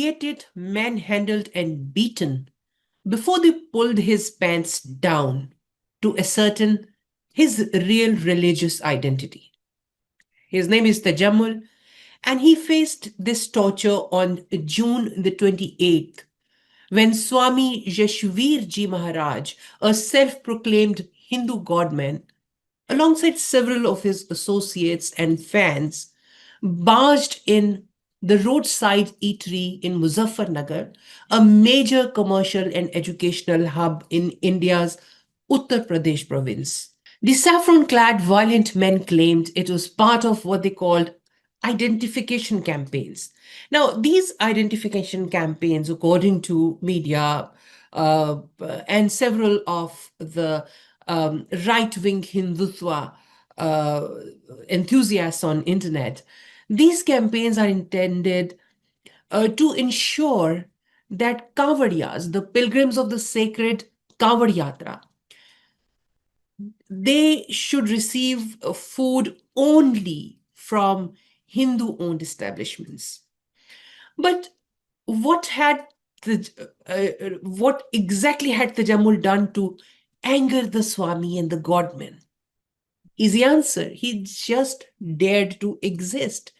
humiliated, manhandled, and beaten before they pulled his pants down to ascertain his real religious identity. His name is Tajammul, and he faced this torture on June the 28th, when Swami Yashvir Ji Maharaj, a self-proclaimed Hindu godman, alongside several of his associates and fans, barged in the roadside eatery in Muzaffarnagar, a major commercial and educational hub in India's Uttar Pradesh province. The saffron-clad violent men claimed it was part of what they called identification campaigns. Now, these identification campaigns, according to media and several of the right-wing Hindutva uh, enthusiasts on internet, these campaigns are intended to ensure that Kanwaryas, the pilgrims of the sacred Kanwar Yatra, they should receive food only from Hindu-owned establishments. But what had what exactly had Tajammul done to anger the Swami and the godmen? Easy answer: he just dared to exist.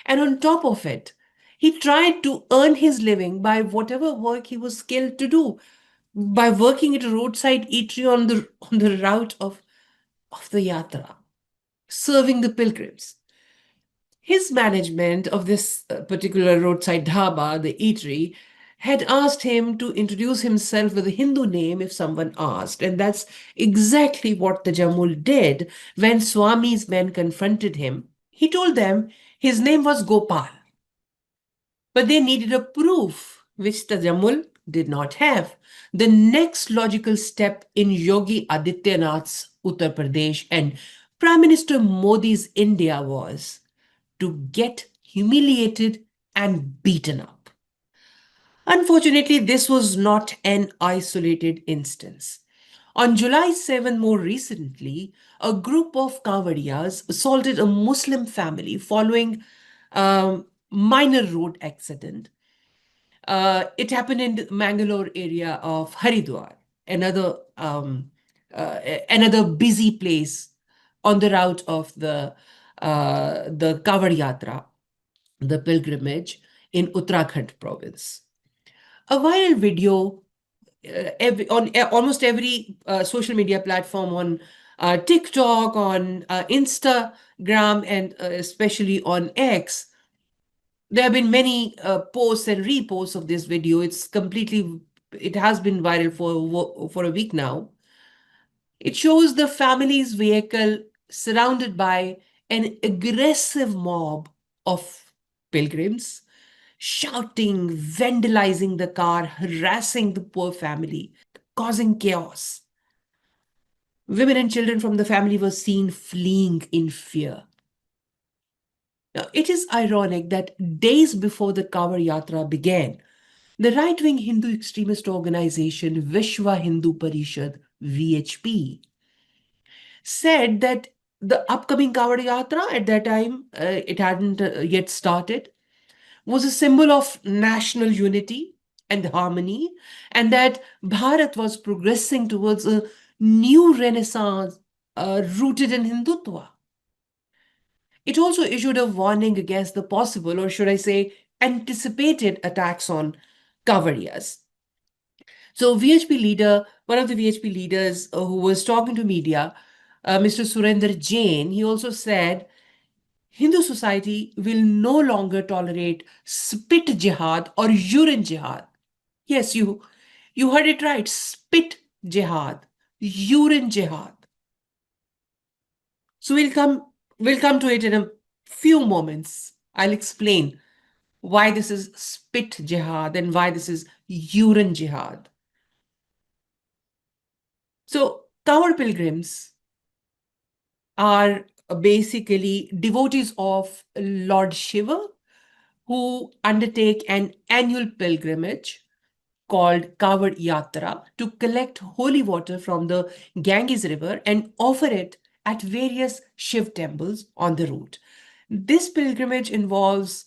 And on top of it, he tried to earn his living by whatever work he was skilled to do, by working at a roadside eatery on the route of the yatra, serving the pilgrims. His management of this particular roadside dhaba, the eatery, had asked him to introduce himself with a Hindu name if someone asked. And that's exactly what Tajammul did when Swami's men confronted him. He told them his name was Gopal, but they needed a proof, which Tajammul did not have. The next logical step in Yogi Adityanath's Uttar Pradesh and Prime Minister Modi's India was to get humiliated and beaten up. Unfortunately, this was not an isolated instance. On July 7, more recently, a group of Kawadiyas assaulted a Muslim family following a minor road accident. It happened in the Mangalore area of Haridwar, another busy place on the route of the Kanwar Yatra, the pilgrimage in Uttarakhand province. A viral video on almost every social media platform, on TikTok, on Instagram, and especially on X. There have been many posts and reposts of this video. It has been viral for a week now. It shows the family's vehicle surrounded by an aggressive mob of pilgrims, shouting, vandalizing the car, harassing the poor family, causing chaos. Women and children from the family were seen fleeing in fear. Now, it is ironic that days before the Kanwar Yatra began, the right-wing Hindu extremist organization Vishwa Hindu Parishad, VHP, said that the upcoming Kanwar Yatra, at that time, it hadn't yet started, was a symbol of national unity and harmony, and that Bharat was progressing towards a new renaissance rooted in Hindutva. It also issued a warning against the possible, or should I say, anticipated attacks on Kavariyas. So one of the VHP leaders who was talking to media, Mr. Surinder Jain, he also said, Hindu society will no longer tolerate spit jihad or urine jihad. Yes, you heard it right. Spit jihad, urine jihad. So we'll come to it in a few moments. I'll explain why this is spit jihad and why this is urine jihad. So Kanwar pilgrims are basically devotees of Lord Shiva who undertake an annual pilgrimage called Kanwar Yatra to collect holy water from the Ganges River and offer it at various Shiv temples on the route. This pilgrimage involves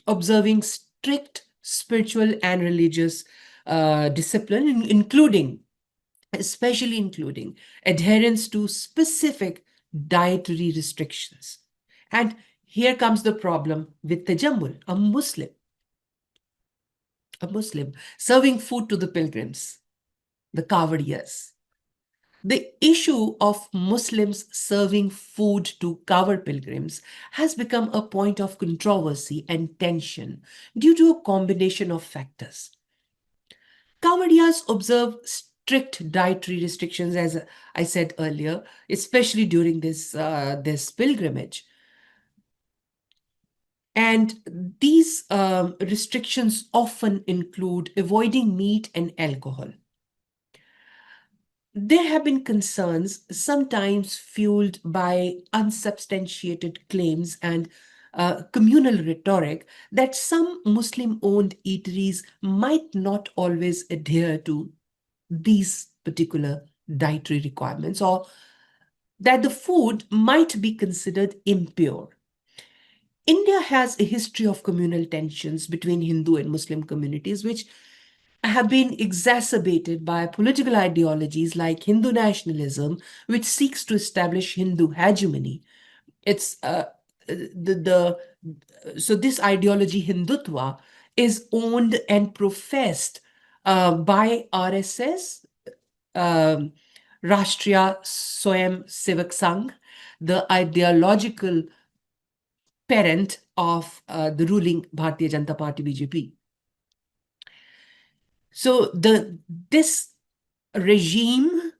observing strict spiritual and religious discipline, especially including adherence to specific dietary restrictions. And here comes the problem with Tajammul, a Muslim serving food to the pilgrims, the Kawadiyas. The issue of Muslims serving food to covered pilgrims has become a point of controversy and tension due to a combination of factors. Kawadiyas observe strict dietary restrictions, as I said earlier, especially during this pilgrimage. And these restrictions often include avoiding meat and alcohol. There have been concerns, sometimes fueled by unsubstantiated claims and communal rhetoric, that some Muslim owned eateries might not always adhere to these particular dietary requirements, or that the food might be considered impure. India has a history of communal tensions between Hindu and Muslim communities, which have been exacerbated by political ideologies like Hindu nationalism, which seeks to establish Hindu hegemony. It's the so this ideology, Hindutva, is owned and professed by RSS, um, Rashtriya Swayam Sevak Sangh, the ideological parent of the ruling Bharatiya Janata Party BJP. So this regime,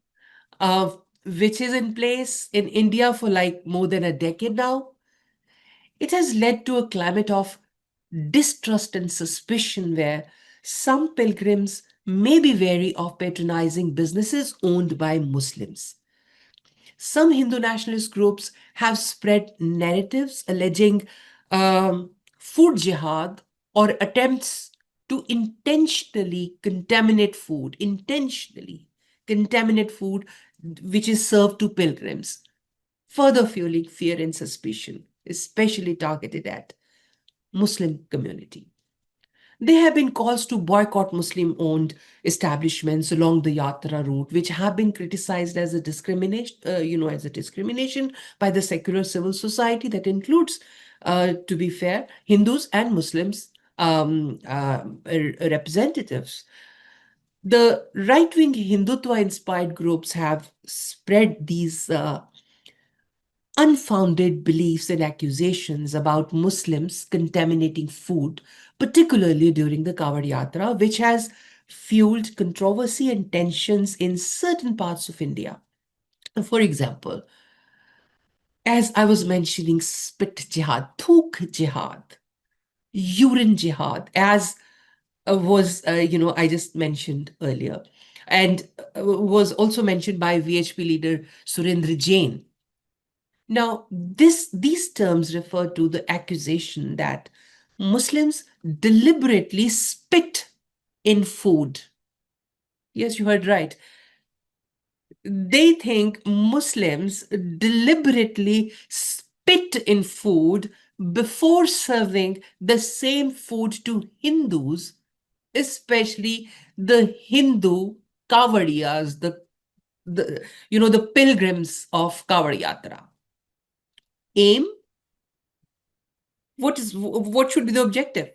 which is in place in India for like more than a decade now, it has led to a climate of distrust and suspicion where some pilgrims may be wary of patronizing businesses owned by Muslims. Some Hindu nationalist groups have spread narratives alleging food jihad or attempts to intentionally contaminate food which is served to pilgrims, further fueling fear and suspicion, especially targeted at Muslim community. There have been calls to boycott Muslim-owned establishments along the Yatra route, which have been criticized as a discrimination by the secular civil society that includes, to be fair, Hindus and Muslims representatives. The right-wing Hindutva-inspired groups have spread these unfounded beliefs and accusations about Muslims contaminating food, particularly during the Kanwar Yatra, which has fueled controversy and tensions in certain parts of India. For example, as I was mentioning, spit jihad, thook jihad, urine jihad, as I just mentioned earlier, and was also mentioned by VHP leader Surendra Jain. Now, these terms refer to the accusation that Muslims deliberately spit in food. Yes, you heard right. They think Muslims deliberately spit in food before serving the same food to Hindus, especially the Hindu Kawadiyas, the pilgrims of Kanwar Yatra. Aim, what should be the objective?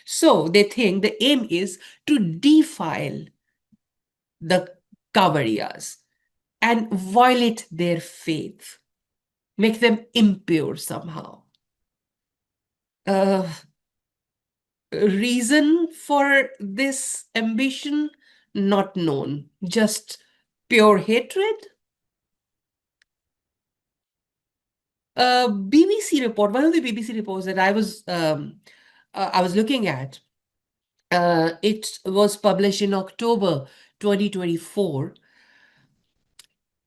So they think the aim is to defile the Kawadiyas and violate their faith, make them impure somehow. Reason for this ambition not known, just pure hatred. BBC report, one of the BBC reports that I was looking at, it was published in October 2024.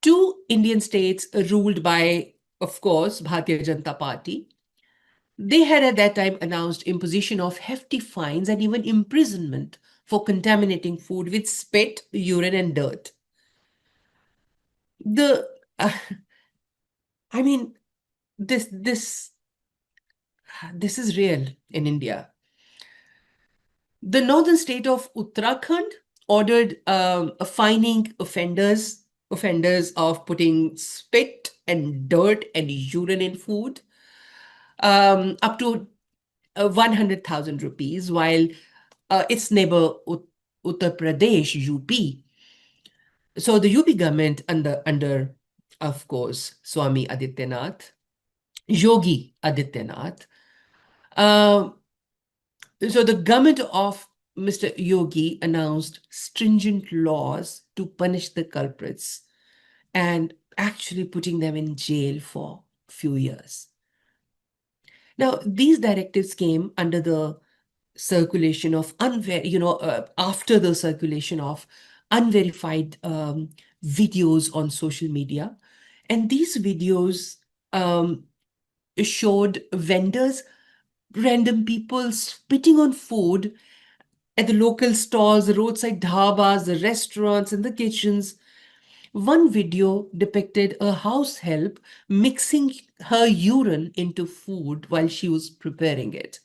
Two Indian states ruled by, of course, Bharatiya Janata Party. They had at that time announced imposition of hefty fines and even imprisonment for contaminating food with spit, urine, and dirt. The, I mean, this is real in India. The northern state of Uttarakhand ordered fining offenders of putting spit and dirt and urine in food, up to 100,000 rupees, while its neighbor Uttar Pradesh, UP. So the UP government under of course Swami Adityanath, Yogi Adityanath. Uh, so the government of Mr. Yogi announced stringent laws to punish the culprits and actually putting them in jail for a few years. Now, these directives came under the circulation of after the circulation of unverified videos on social media, and these videos showed vendors, random people spitting on food at the local stalls, the roadside dhabas, the restaurants, and the kitchens. One video depicted a house help mixing her urine into food while she was preparing it.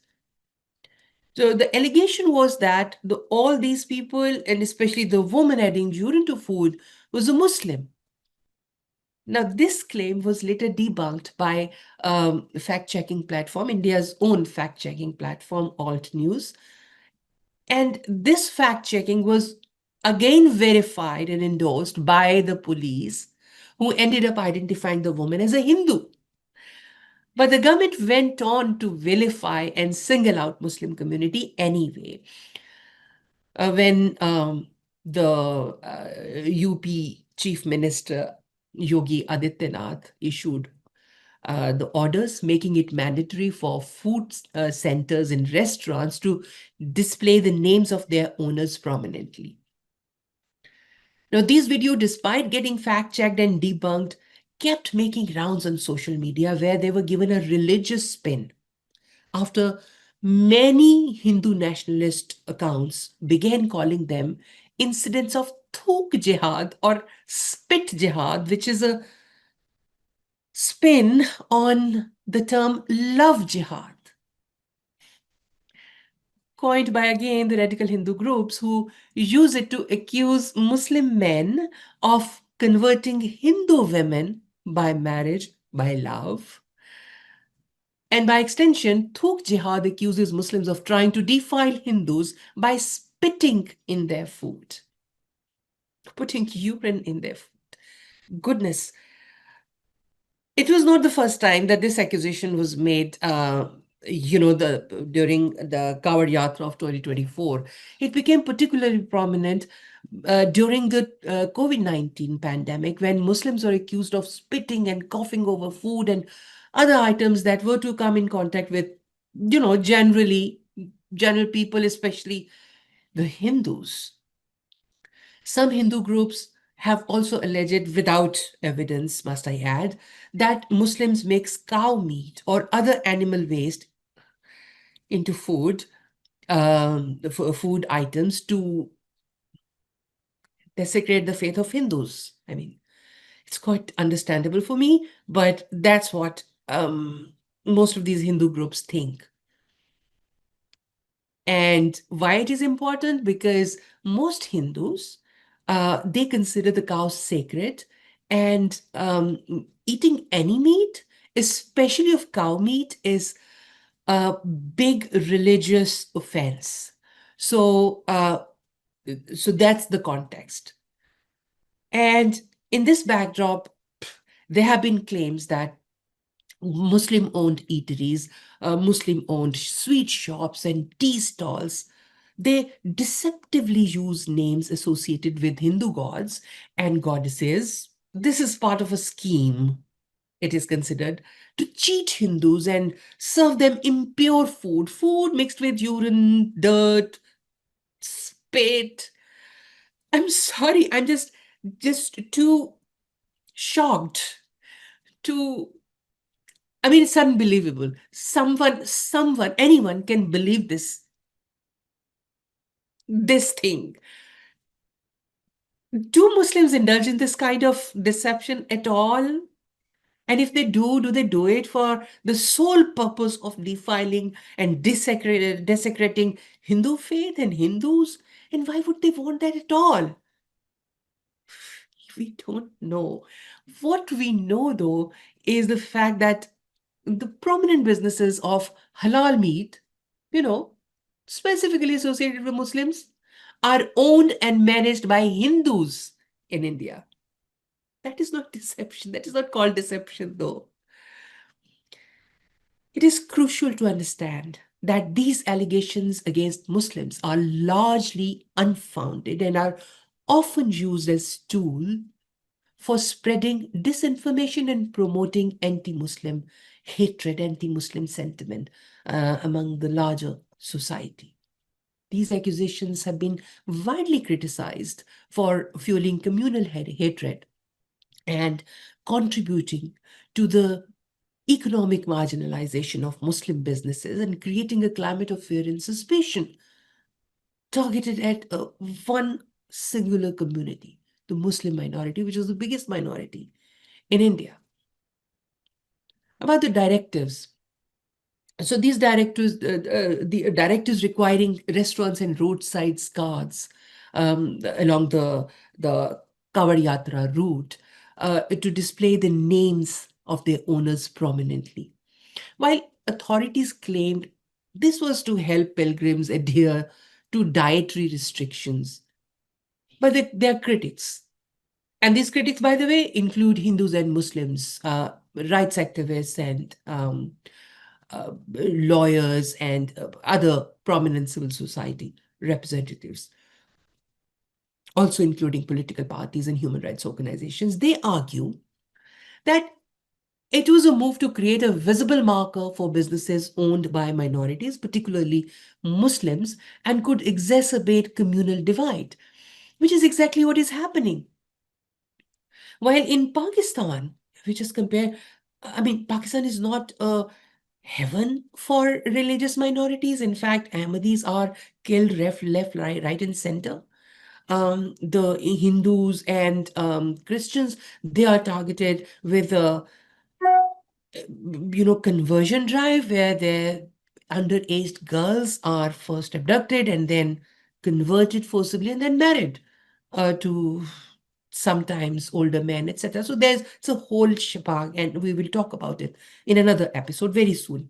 So the allegation was that all these people, and especially the woman adding urine to food, was a Muslim. Now, this claim was later debunked by fact-checking platform, India's own fact-checking platform, Alt News. And this fact-checking was again verified and endorsed by the police, who ended up identifying the woman as a Hindu. But the government went on to vilify and single out Muslim community anyway. When the UP Chief Minister Yogi Adityanath issued the orders making it mandatory for food centers and restaurants to display the names of their owners prominently. Now, these videos, despite getting fact-checked and debunked, kept making rounds on social media where they were given a religious spin. After many Hindu nationalist accounts began calling them incidents of thook jihad or spit jihad, which is a spin on the term love jihad, coined by again the radical Hindu groups who use it to accuse Muslim men of converting Hindu women by marriage, by love. And by extension, thook jihad accuses Muslims of trying to defile Hindus by spitting in their food, putting urine in their food. Goodness. It was not the first time that this accusation was made, during the Kanwar Yatra of 2024. It became particularly prominent during the COVID-19 pandemic, when Muslims were accused of spitting and coughing over food and other items that were to come in contact with, general people, especially the Hindus. Some Hindu groups have also alleged, without evidence, must I add, that Muslims mix cow meat or other animal waste into food items to desecrate the faith of Hindus. I mean, it's quite understandable for me, but that's what most of these Hindu groups think. And why it is important? Because most Hindus, they consider the cow sacred, and eating any meat, especially of cow meat, is a big religious offense. So, so that's the context. And in this backdrop, there have been claims that Muslim-owned eateries, Muslim-owned sweet shops and tea stalls, they deceptively use names associated with Hindu gods and goddesses. This is part of a scheme, it is considered, to cheat Hindus and serve them impure food mixed with urine, dirt, spit. I'm sorry, I'm just too shocked to, I mean, it's unbelievable. Anyone can believe this thing. Do Muslims indulge in this kind of deception at all? And if they do they do it for the sole purpose of defiling and desecrating Hindu faith and Hindus? And why would they want that at all? We don't know. What we know, though, is the fact that the prominent businesses of halal meat, you know, specifically associated with Muslims, are owned and managed by Hindus in India. That is not deception. That is not called deception, though. It is crucial to understand that these allegations against Muslims are largely unfounded and are often used as tool for spreading disinformation and promoting anti-Muslim hatred, anti-Muslim sentiment among the larger society. These accusations have been widely criticized for fueling communal hatred and contributing to the economic marginalization of Muslim businesses and creating a climate of fear and suspicion targeted at one singular community, the Muslim minority, which is the biggest minority in India. About the directives. So these directives, the directives requiring restaurants and roadside cards along the Kanwar Yatra route to display the names of their owners prominently. While authorities claimed this was to help pilgrims adhere to dietary restrictions, but they are critics. And these critics, by the way, include Hindus and Muslims, rights activists and lawyers and other prominent civil society representatives, also including political parties and human rights organizations. They argue that it was a move to create a visible marker for businesses owned by minorities, particularly Muslims, and could exacerbate communal divide, which is exactly what is happening. While in Pakistan, if we just compare, I mean, Pakistan is not a heaven for religious minorities. In fact, Ahmadis are killed left, right, and center. The Hindus and Christians, they are targeted with a conversion drive where their underage girls are first abducted and then converted forcibly and then married to sometimes older men, etc. So it's a whole shebang, and we will talk about it in another episode very soon.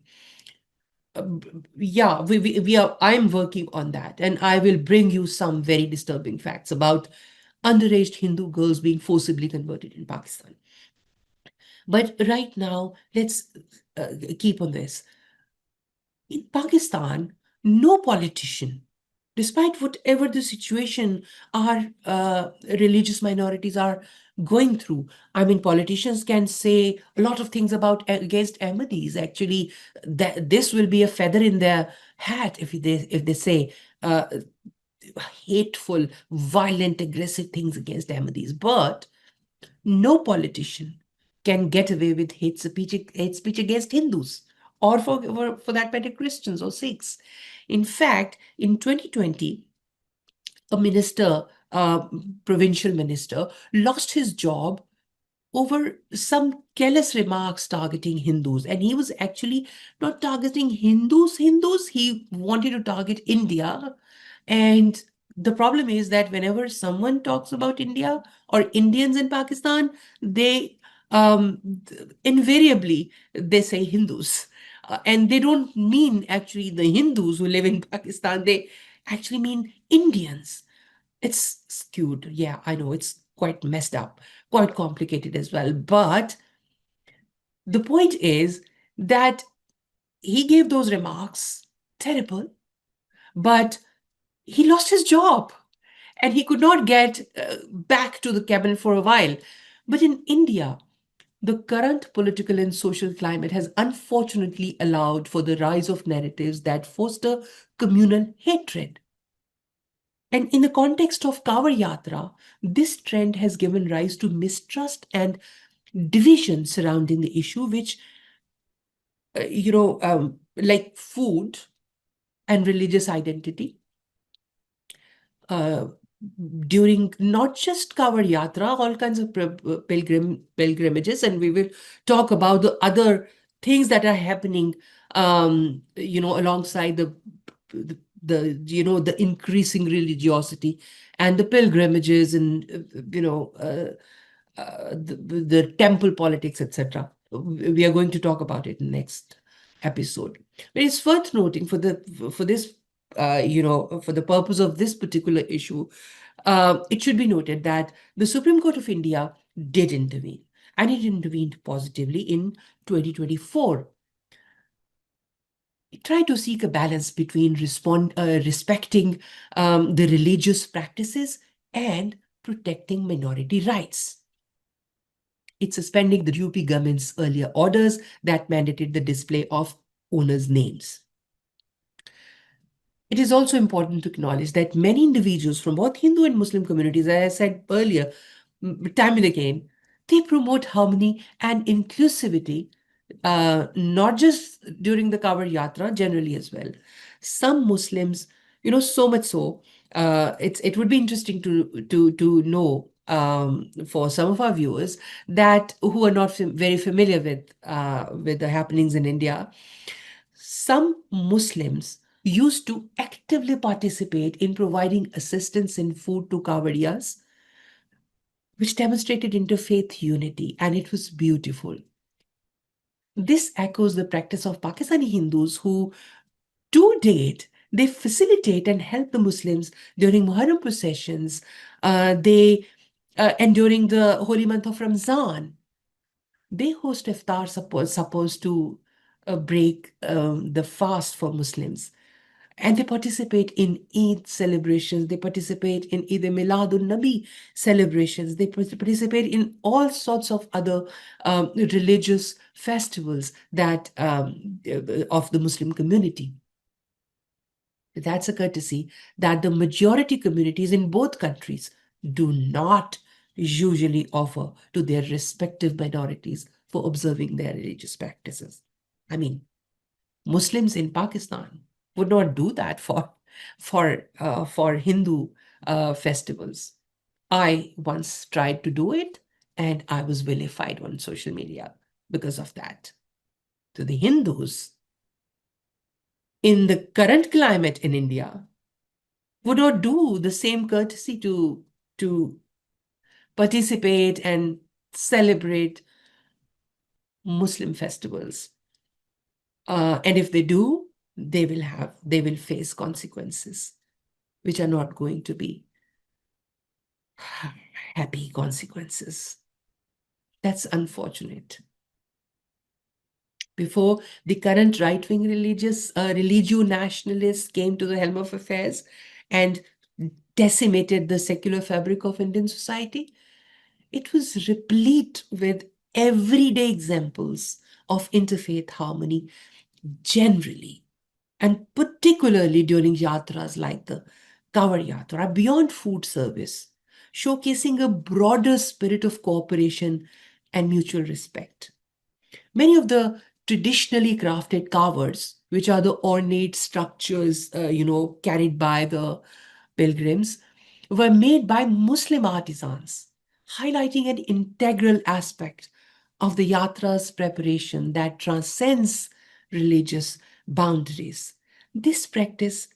Yeah, we are. I'm working on that, and I will bring you some very disturbing facts about underage Hindu girls being forcibly converted in Pakistan. But right now, let's keep on this. In Pakistan, no politician, despite whatever the situation our religious minorities are going through. I mean, politicians can say a lot of things against Ahmadis. Actually, that this will be a feather in their hat if they say hateful, violent, aggressive things against Ahmadis. But no politician can get away with hate speech against Hindus or for that matter, Christians or Sikhs. In fact, in 2020, a minister, provincial minister, lost his job over some careless remarks targeting Hindus. And he was actually not targeting Hindus, he wanted to target India. And the problem is that whenever someone talks about India or Indians in Pakistan, they invariably they say Hindus. And they don't mean actually the Hindus who live in Pakistan, they actually mean Indians. It's skewed. Yeah, I know it's quite messed up, quite complicated as well. But the point is that he gave those remarks, terrible, but he lost his job and he could not get back to the cabinet for a while. But in India, the current political and social climate has unfortunately allowed for the rise of narratives that foster communal hatred. And in the context of Kanwar Yatra, this trend has given rise to mistrust and division surrounding the issue, which, like food and religious identity, during not just Kanwar Yatra, all kinds of pilgrimages, and we will talk about the other things that are happening, alongside the increasing religiosity and the pilgrimages, and the temple politics, etc. We are going to talk about it in the next episode. But it's worth noting for this, for the purpose of this particular issue, it should be noted that the Supreme Court of India did intervene, and it intervened positively in 2024. It tried to seek a balance between respecting the religious practices and protecting minority rights. It's suspending the UP government's earlier orders that mandated the display of owners' names. It is also important to acknowledge that many individuals from both Hindu and Muslim communities, as I said earlier, time and again, they promote harmony and inclusivity, not just during the Kanwar Yatra, generally as well. Some Muslims, so much so, it would be interesting to know, for some of our viewers that who are not very familiar with the happenings in India. Some Muslims used to actively participate in providing assistance in food to Kawadiyas, which demonstrated interfaith unity, and it was beautiful. This echoes the practice of Pakistani Hindus who, to date, they facilitate and help the Muslims during Muharram processions, and during the holy month of Ramzan. They host iftar supposed to break the fast for Muslims. And they participate in Eid celebrations. They participate in Eid Miladun Nabi celebrations. They participate in all sorts of other religious festivals that of the Muslim community. That's a courtesy that the majority communities in both countries do not usually offer to their respective minorities for observing their religious practices. I mean, Muslims in Pakistan would not do that for Hindu festivals. I once tried to do it, and I was vilified on social media because of that. To the Hindus, in the current climate in India, would not do the same courtesy to participate and celebrate Muslim festivals. And if they do, they will face consequences, which are not going to be happy consequences. That's unfortunate. Before the current right-wing religio nationalists came to the helm of affairs and decimated the secular fabric of Indian society, it was replete with everyday examples of interfaith harmony generally, and particularly during yatras like the Kanwar Yatra, beyond food service, showcasing a broader spirit of cooperation and mutual respect. Many of the traditionally crafted kavars, which are the ornate structures, carried by the pilgrims, were made by Muslim artisans, highlighting an integral aspect of the yatra's preparation that transcends religious boundaries. This practice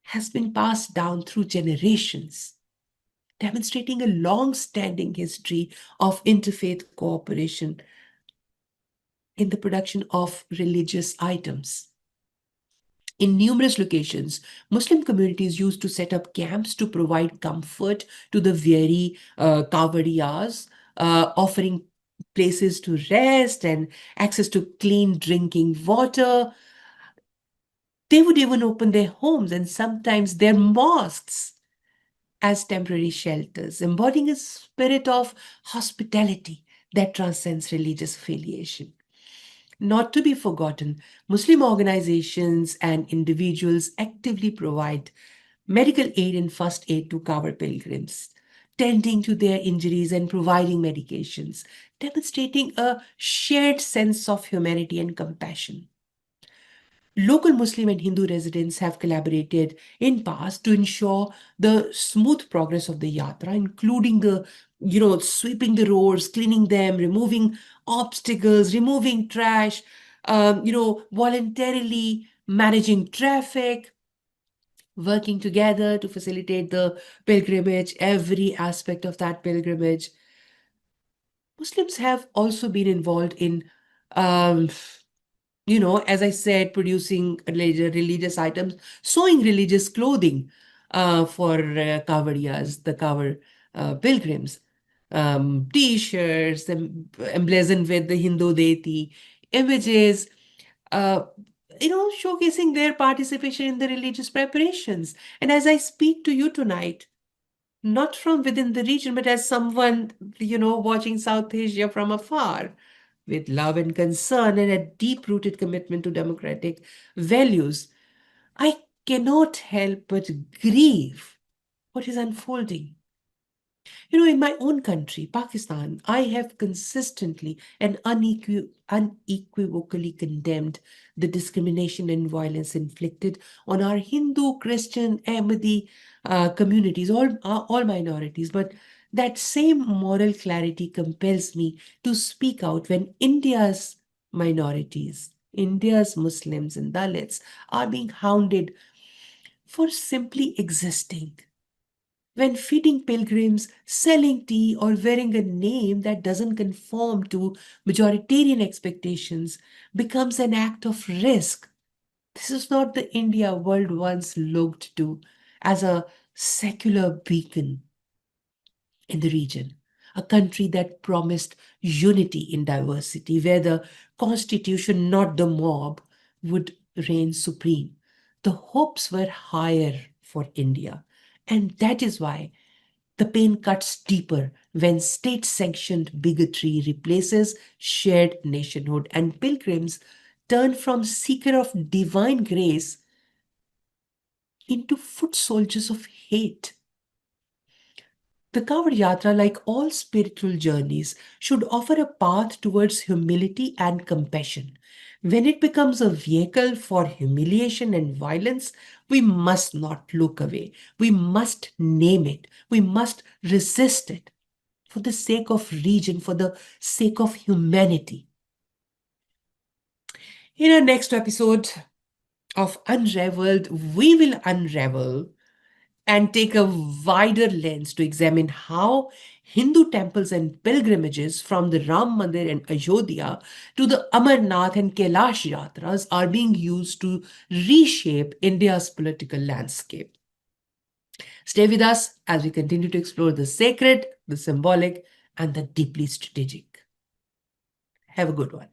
has been passed down through generations, demonstrating a long-standing history of interfaith cooperation in the production of religious items. In numerous locations, Muslim communities used to set up camps to provide comfort to the weary Kawadiyas, offering places to rest and access to clean drinking water. They would even open their homes and sometimes their mosques as temporary shelters, embodying a spirit of hospitality that transcends religious affiliation. Not to be forgotten, Muslim organizations and individuals actively provide medical aid and first aid to Kanwar pilgrims, tending to their injuries and providing medications, demonstrating a shared sense of humanity and compassion. Local Muslim and Hindu residents have collaborated in past to ensure the smooth progress of the yatra, including sweeping the roads, cleaning them, removing obstacles, removing trash, voluntarily managing traffic, working together to facilitate the pilgrimage, every aspect of that pilgrimage. Muslims have also been involved in, um, as I said, producing religious items, sewing religious clothing for Kavariyas, the Kavar pilgrims, T-shirts emblazoned with the Hindu deity, images, uh, showcasing their participation in the religious preparations. And as I speak to you tonight, not from within the region, but as someone, watching South Asia from afar, with love and concern and a deep-rooted commitment to democratic values, I cannot help but grieve what is unfolding. In my own country, Pakistan, I have consistently and unequivocally condemned the discrimination and violence inflicted on our Hindu, Christian, Ahmadi communities, all minorities. But that same moral clarity compels me to speak out when India's minorities, India's Muslims and Dalits are being hounded for simply existing, when feeding pilgrims, selling tea, or wearing a name that doesn't conform to majoritarian expectations becomes an act of risk. This is not the India world once looked to as a secular beacon in the region, a country that promised unity in diversity, where the constitution, not the mob, would reign supreme. The hopes were higher for India. And that is why the pain cuts deeper when state sanctioned bigotry replaces shared nationhood and pilgrims turn from seeker of divine grace into foot soldiers of hate. The Kanwar Yatra, like all spiritual journeys, should offer a path towards humility and compassion. When it becomes a vehicle for humiliation and violence, we must not look away. We must name it. We must resist it for the sake of region, for the sake of humanity. In our next episode of Unraveled, we will unravel and take a wider lens to examine how Hindu temples and pilgrimages from the Ram Mandir and Ayodhya to the Amarnath and Kailash Yatras are being used to reshape India's political landscape. Stay with us as we continue to explore the sacred, the symbolic, and the deeply strategic. Have a good one.